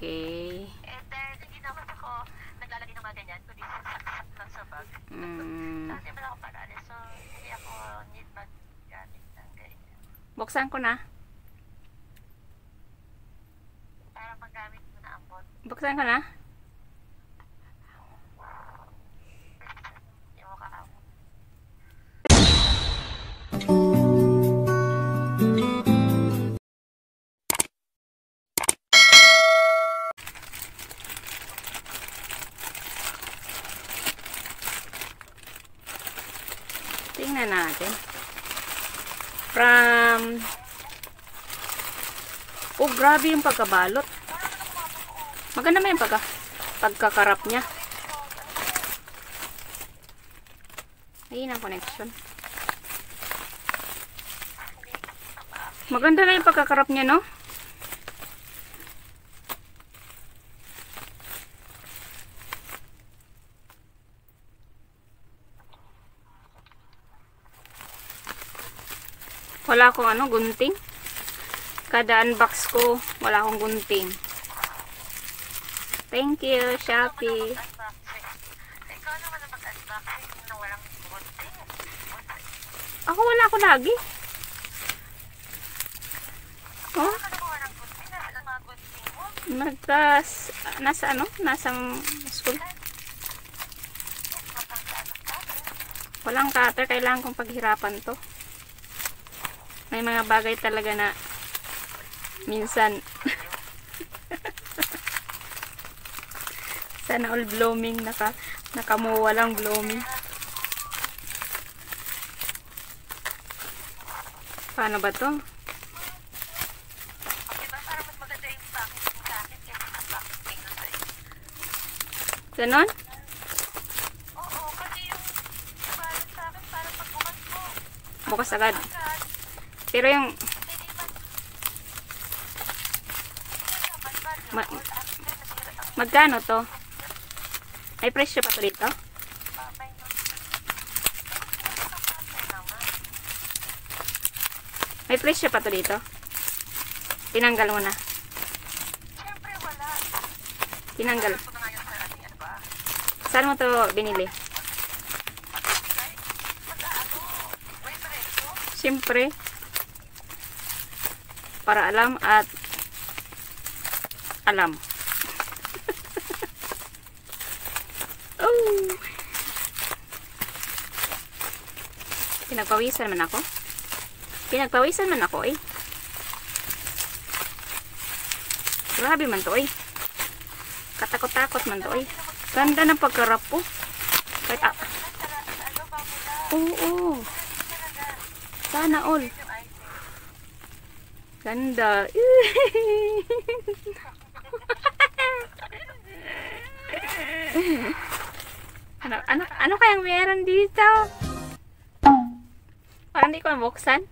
okay. And then, hindi naman ako naglalagay ng mga ganyan, kundi saksak lang sa bag. Kasi wala akong parali, so hindi ako need mag-gamit ng ganyan. Buksan ko na. Para magamit mo na ang bot. Buksan ko na. Hindi mo kaamo. Tingnan natin. From... Oh, grabe yung pagkabalot. Maganda naman yung pagkakarap niya. Ayun ang connection. Maganda na yung pagkakarap niya, no? Wala akong gunting. Kada unbox ko, wala akong gunting. Thank you, Shopee. Ikaw naman na mag-unboxing na walang gunting. Ako wala ako lagi. Oh? Ano ba walang gunting? Nasa mga gunting mo? Nasa school. Walang cutter, kailangan kong paghirapan to. May mga bagay talaga na minsan sana all blooming nakamuwa lang blooming. Paano ba to? Diba para mas maganda yung packaging sa akin kaysa sa packaging na sa'yo? Ganon? Oo, kasi yung nabalot sa akin para pag bukas mo. Bukas agad. Pero yung magkano to? May presyo pa to dito? May presyo pa to dito? Tinanggal mo na. Siyempre wala. Tinanggal. Ito na nga yung sarili, ano ba? Saan mo to binili? May presyo? Siyempre. Para alam at alam. Oh. Pinagpawisan man ako. Pinagpawisan man ako eh. Grabe man to eh. Katakot-takot man to eh. Ganda ng pagkarap po. Kahit oo. Sana all. Ganda. Ano kayang meron dito? Parang di ko mabuksan.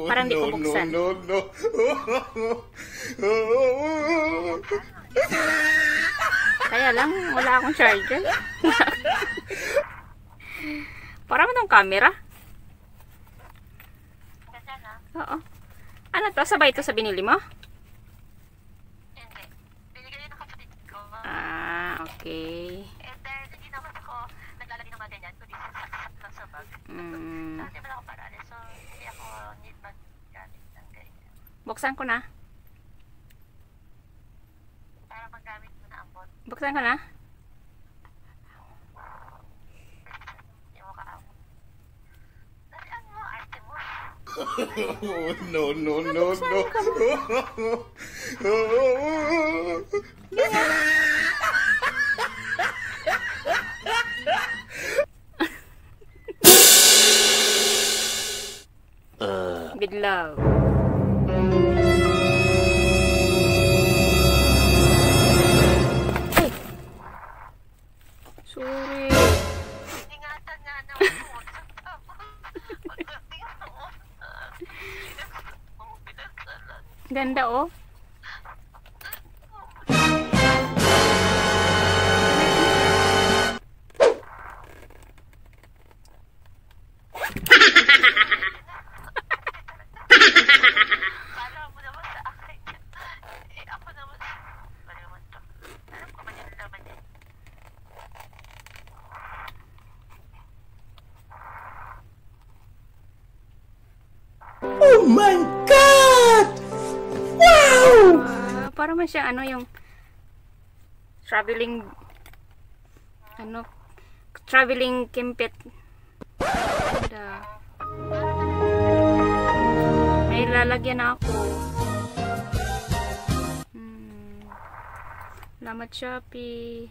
Parang di ko buksan. No. Kaya lang, wala akong charger. Parang itong camera. Ganda na? Oo. Ano to? Sabay ito sa binili mo? Hindi. Binigay ng kapatid ko. Ah, okay. And then, hindi naman ako naglalagay ng mga ganyan, kundi saksak lang sa bag. Kasi wala akong parali, so hindi ako need mag-gamit ng ganyan. Buksan ko na. Para magamit mo na ang bot. Buksan ko na. Hindi mo kaamo. Nasaan mo, arte mo? No. Bidlaw. Ay! Sorry. Ingatan nga naman mo. Pagdating sa pinagsalan. Ganda oh. Kala mo naman sa akin. Eh, ako naman. Oh my God! Wow! Para man siya, ano, yung traveling, ano, traveling kimpet. Ganda. May lalagyan ako. Salamat, Shopee.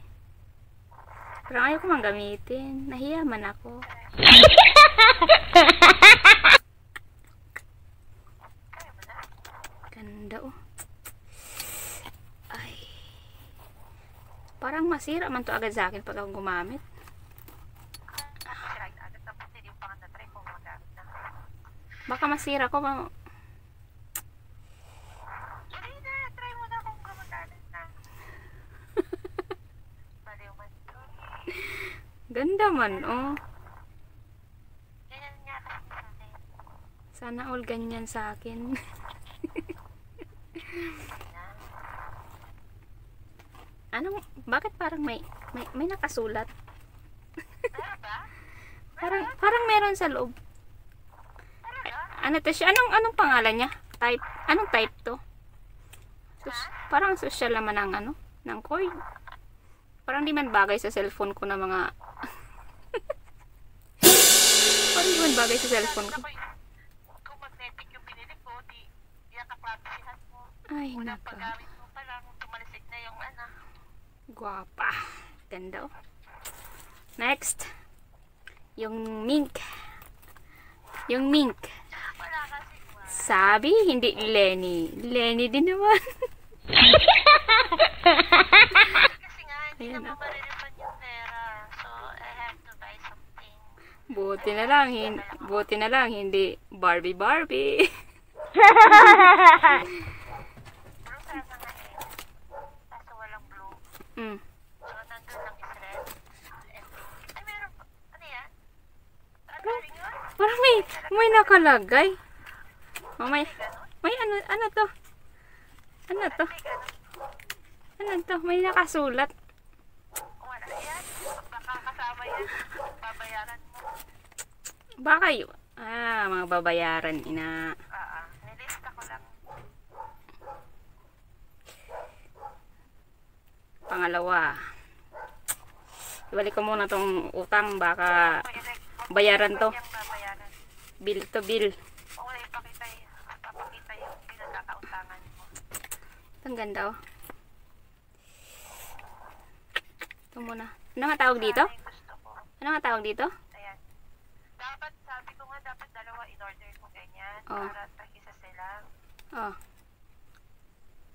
Parang ayaw ko mang gamitin. Nahiya man ako. Ganda, oh. Ay. Parang masira man to agad sa akin pag ako gumamit. Baka masira ko ba? Try mo na kung gumagamit na. Baliw man to. Ganda man, oh. Ganyan nga kasi sa atin. Sana all ganyan sa akin. Anong, bakit parang may nakasulat? Meron ba? Parang meron sa loob. Ano to siya? Anong pangalan niya? Type, anong type to? Parang social naman ng ano, ng cord. Parang di man bagay sa cellphone ko na mga parang di man bagay sa cellphone ko. Kung magnetic yung binili ko, di yan kaklabisihan mo. Ay, Unang naka. paggamit mo pa lang, tumalisik na yung ano. Guwapa. Ganda, oh. Next. Yung mink. Yung mink. Wala kasi ba? Sabi, hindi Lenny. Lenny din naman. Kasi nga, hindi Ayan, naman ah. mariripan yung pera. So, I have to buy something. Buti na lang, hindi Barbie. Blue sana nga eh. Kaso walang blue. So, nandun lang is red. Ay, meron pa. Ano yan? Ano rin yun? Parang may nakalagay. Oh, may ano to? Ano to? Ano to? May nakasulat. Wala yan. Baka kasama yan. Babayaran mo. Baka yun. Mga babayaran, ina. Nilista ko lang. Pangalawa. Ibalik ko muna tong utang. Baka bayaran to. Yung babayaran. Bill to bill. O wala ipakita yung pinagkakautangan mo. Ang ganda, oh. Ito muna. Ano nga tawag dito? Ano yung gusto ko? Ano nga tawag dito? Ayan. Dapat, sabi ko nga, dapat dalawa in-order ko ganyan. Oh. Para tag-isa sila. Oh.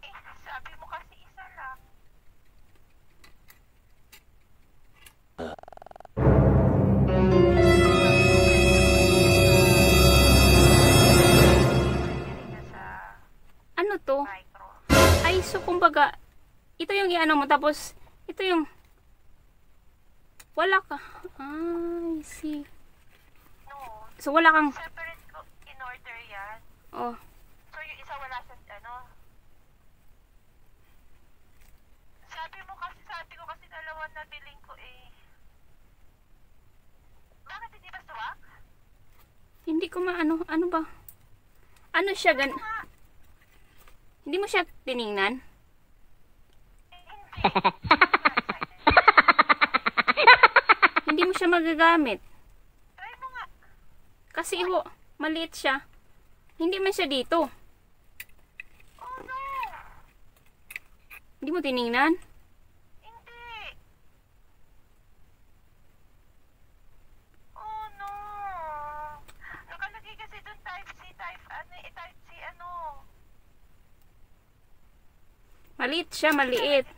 Eh, sabi mo kasi isa lang. Nangyari ka sa Ano to? micro. Ay, so kumbaga, ito yung iano mo, tapos, ito yung, wala ka. I see. No, So, wala kang, separate ko in-order yan. oh, So, yung isa wala sa, ano? Sabi ko kasi dalawa na biling ko eh. Bakit hindi ba swak? hindi ko maano, ano ba? Ano siya, hindi mo siya tiningnan? Eh, hindi. Hindi mo siya magagamit. Try mo nga. Kasi, maliit siya. Hindi man siya dito. Oh no! Hindi mo tiningnan? Hindi. Oh no! Nakalagay kasi doon type C, type C ano. Maliit siya, maliit.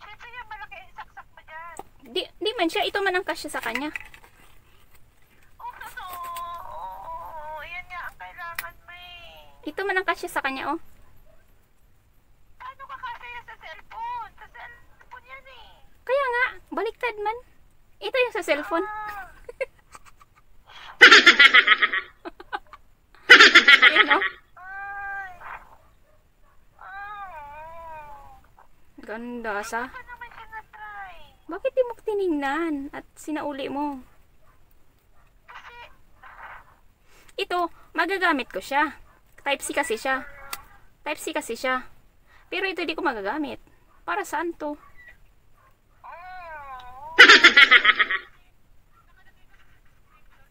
Siyempre yan, malaki ang saksak mo dyan. Di man siya, ito man ang kasya sa kanya. Oh no! Yan nga ang kailangan mo eh. Ito man ang kasya sa kanya, oh. Ano ka kasi yan sa cellphone? Sa cellphone yan eh. Kaya nga, baliktad man. Ito yung sa cellphone. Ah. Ayun, oh. Ay. Ah. Ganda sa. Ano naman siya na-try? Bakit di mo tiningnan at sinauli mo? Kasi, Ito, magagamit ko siya. Type C kasi siya. Type C kasi siya. Pero ito di ko magagamit. Para saan to? oh.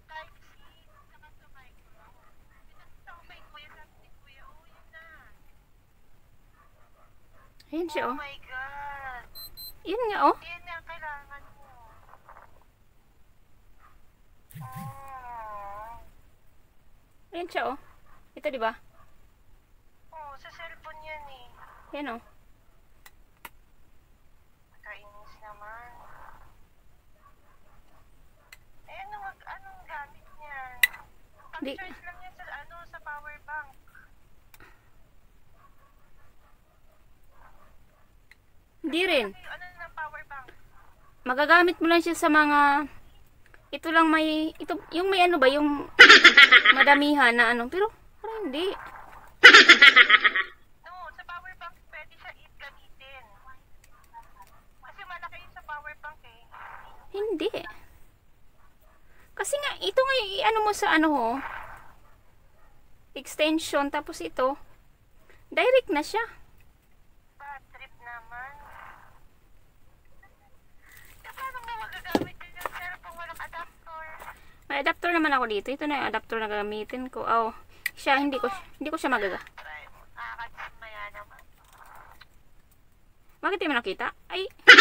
Type C, saka sa micro. Ito kay Kuya, sabi ni Kuya, oh, yun na. Ayan siya, Oh oh. my God. Yun nga, oh. Yan na ang kailangan mo. Oh. Ayan siya, oh. Ito, di ba? Oh, sa cellphone yan eh. Ayan, oh. Kainis naman. Eh, anong gamit niyan? Di- Pag-charge lang yan sa, sa power bank. Hindi rin. Ano ng power bank? Magagamit mo lang siya sa mga... Ito lang may... Ito, yung may ano ba, yung madamihan na ano. Pero, parang hindi. No, sa power bank pwede siya gamitin. Kasi malaki yun sa power bank eh. Hindi. Kasi nga, ito nga ano mo sa ano ho. Extension, tapos ito. Direct na siya. Bad trip naman. Eh, paano mo magagamit yun yung cellphone walang adapter? May adapter naman ako dito. Ito na yung adapter na gagamitin ko. Oh, siya, hindi ko siya magaga. Try mo. Nakakadismaya naman. Bakit di mo nakita? Ay, Hindi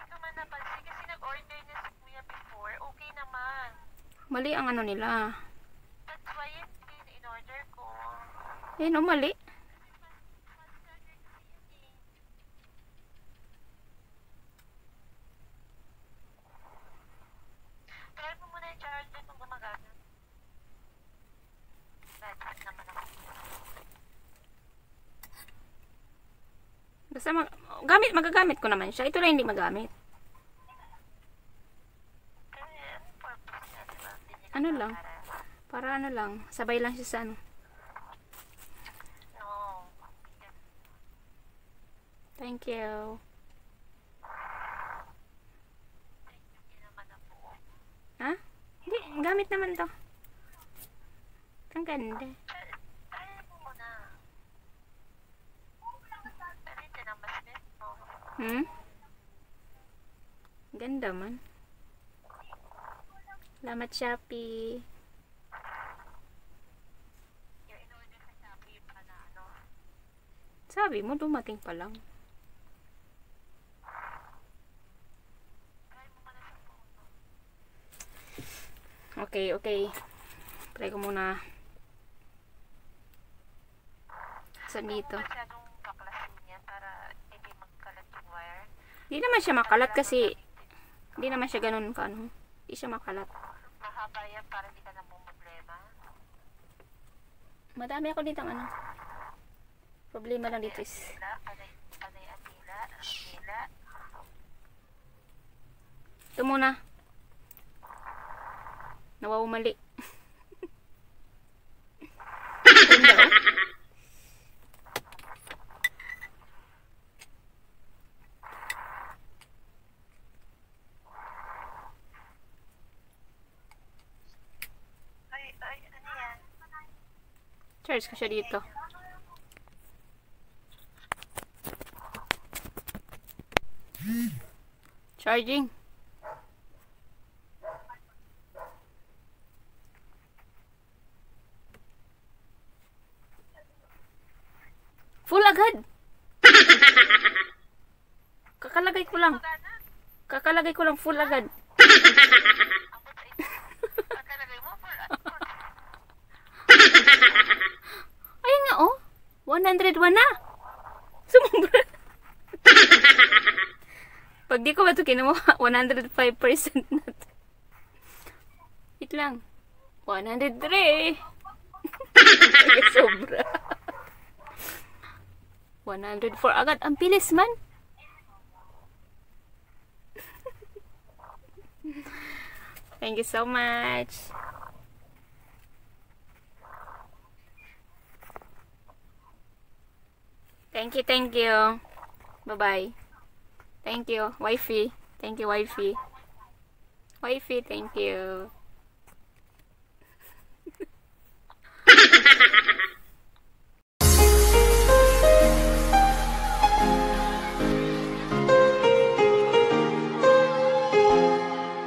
ko man napansin kasi nag-order niya si Kuya before. Okay naman. mali ang ano nila. That's why yun in-order ko. Ayun, oh, mali. Try mo muna yung charger kung gumagana. Budget naman ako. Basta magagamit ko naman siya. Ito lang hindi magamit. Kasi anong purpose niya, diba? Binili Ano ka lang? Para ano lang, sabay lang siya sa ano. No. Thank you. Hindi naman na po. Ha? Hindi, gamit naman to. Ang ganda. Try mo muna. Pero hindi na mas best mo. Hmm? Ganda man. Salamat, Shopee. Yung in-order sa Shopee pa na ano. Sabi mo, dumating pa lang. Try mo muna sa phone. Okay, okay. Try ko muna. Saan dito? Masyadong baklasin yan para hindi magkalat yung wire. Hindi naman siya makalat kasi hindi naman siya ganun ka ano. Hindi siya makalat. Mahaba yan para hindi ka na problema. Madami ako dito ano. Problema lang dito is Panay ang tila. ito muna. Nawawumali. Ganda, oh. Ay, ano yan? Charge ko siya dito. Charging. Full agad. Kakalagay ko lang. Kakalagay ko lang full agad. Abot sa ito. Ang talagay mo, full output. Ayun nga oh. 101 na. Sumubra. Pag di ko ba ito kinuha, 105% na ito. Wait lang. 103. Ay, sobra. 104 agad. Ang bilis man. Thank you so much. Thank Thank you, thank you. Bye-bye. Thank you, wifey. Thank you, wifey. Wifey, thank you.